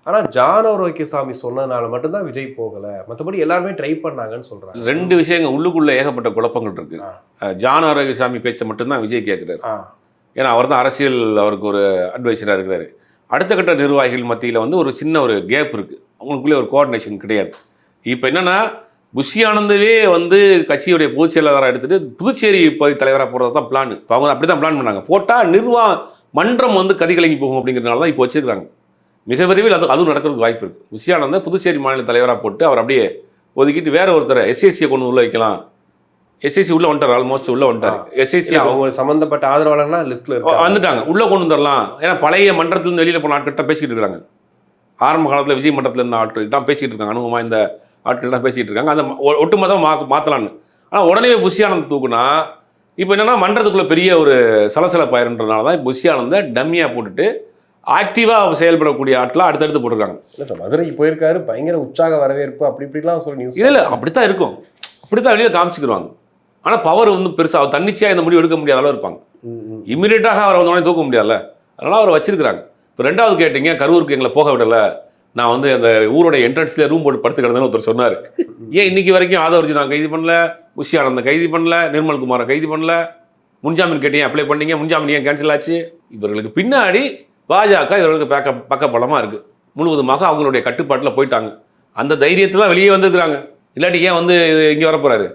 ஆனால் ஜான் ஆரோக்கியசாமி சொன்னதுனால மட்டும்தான் விஜய் போகலை, மற்றபடி எல்லாருமே ட்ரை பண்ணாங்கன்னு சொல்கிறாங்க. 2 விஷயங்கள் உள்ளுக்குள்ளே ஏகப்பட்ட குழப்பங்கள் இருக்கு. ஜான் ஆரோக்கியசாமி பேச்சை மட்டும்தான் விஜய் கேட்குறாரு. ஏன்னா அவர் தான் அரசியல், அவருக்கு ஒரு அட்வைசராக இருக்கிறாரு. அடுத்த கட்ட நிர்வாகிகள் மத்தியில் வந்து ஒரு சின்ன ஒரு கேப் இருக்குது, அவங்களுக்குள்ளே ஒரு கோஆர்டினேஷன் கிடையாது. இப்போ என்னென்னா புஷி ஆனந்தவே வந்து கட்சியுடைய பொதுச் செயலாளராக எடுத்துகிட்டு புதுச்சேரி பகுதி தலைவராக போகிறது தான் பிளான். இப்போ அவங்க அப்படி தான் பிளான் பண்ணாங்க. போட்டால் மன்றம் வந்து கதிகலங்கி போகும் அப்படிங்கிறதுனால தான் இப்போ வச்சுருக்காங்க. மிக விரைவில் அதுவும் நடக்கிறதுக்கு வாய்ப்பு இருக்குது. புஷி ஆனந்த புதுச்சேரி மாநில தலைவராக போட்டு அவர் அப்படியே ஒதுக்கிட்டு வேற ஒருத்தரை எஸ்எஸ்சியை கொண்டு உள்ள வைக்கலாம். எஸ்எஸ்சி உள்ள வந்துட்டார், ஆல்மோஸ்ட் உள்ள வந்துட்டார். எஸ்எஸ்சி அவங்க சம்மந்தப்பட்ட ஆதரவாளர்கள்லாம் லிஸ்ட்டில் வந்துட்டாங்க, உள்ளே கொண்டு வந்துடலாம். ஏன்னா பழைய மன்றத்துலேருந்து வெளியில் போன ஆட்கிட்ட பேசிக்கிட்டு இருக்காங்க. ஆரம்ப காலத்தில் விஜய் மன்றத்தில் இருந்த ஆட்கள் தான் பேசிக்கிட்டு இருக்காங்க, அனுபவமாக இந்த ஆட்கள் தான் பேசிகிட்டு இருக்காங்க. அந்த ஒட்டுமொத்தமாக மாற்றலான்னு. ஆனால் உடனே புஷி ஆனந்த் தூக்குனா இப்போ என்னென்னா மன்றத்துக்குள்ளே பெரிய ஒரு சலசலப்பாயிருன்றதுனால தான் புஷி ஆனந்தை டம்மியாக போட்டுட்டு ஆக்டிவாக செயல்படக்கூடிய ஆட்களாக அடுத்தடுத்து போட்டிருக்காங்க. இல்லை சார், மதுரைக்கு போயிருக்காரு, பயங்கர உற்சாக வரவேற்பு அப்படி இப்படிலாம் சொல்லி நியூஸ். இல்லை அப்படித்தான் இருக்கும், அப்படித்தான் வெளியில் காமிச்சிக்கிடுவாங்க. ஆனால் பவர் வந்து பெருசாக அவர் தன்னிச்சையாக இந்த முடிவு எடுக்க முடியாத அளவு இருப்பாங்க. இம்மிடியட்டாக அவர் வந்தோடனே தூக்க முடியாதுல்ல, அதனால் அவர் வச்சிருக்கிறாங்க. இப்போ 2வது கேட்டீங்க, கரூருக்கு எங்களை போக விடலை, நான் வந்து அந்த ஊரோட என்ட்ரன்ஸ்லேயே ரூம் போட்டு படுத்து கிடந்தேன்னு ஒருத்தர் சொன்னார். ஏன் இன்னைக்கு வரைக்கும் ஆதவர்ஜி நான் கைது பண்ணல, புஷி ஆனந்தை கைது பண்ணல, நிர்மல்குமாரை கைது பண்ணல, முன்ஜாமீன் கேட்டீங்க அப்ளை பண்ணீங்க, முன்ஜாமீன் ஏன் கேன்சல் ஆச்சு? இவர்களுக்கு பின்னாடி பாஜக இவர்களுக்கு பக்கபலமாக இருக்குது, முழுவதுமாக அவங்களுடைய கட்டுப்பாட்டில் போயிட்டாங்க. அந்த தைரியத்தில் வெளியே வந்துருக்குறாங்க. இல்லாட்டி ஏன் வந்து இங்கே வரப்போறாரு?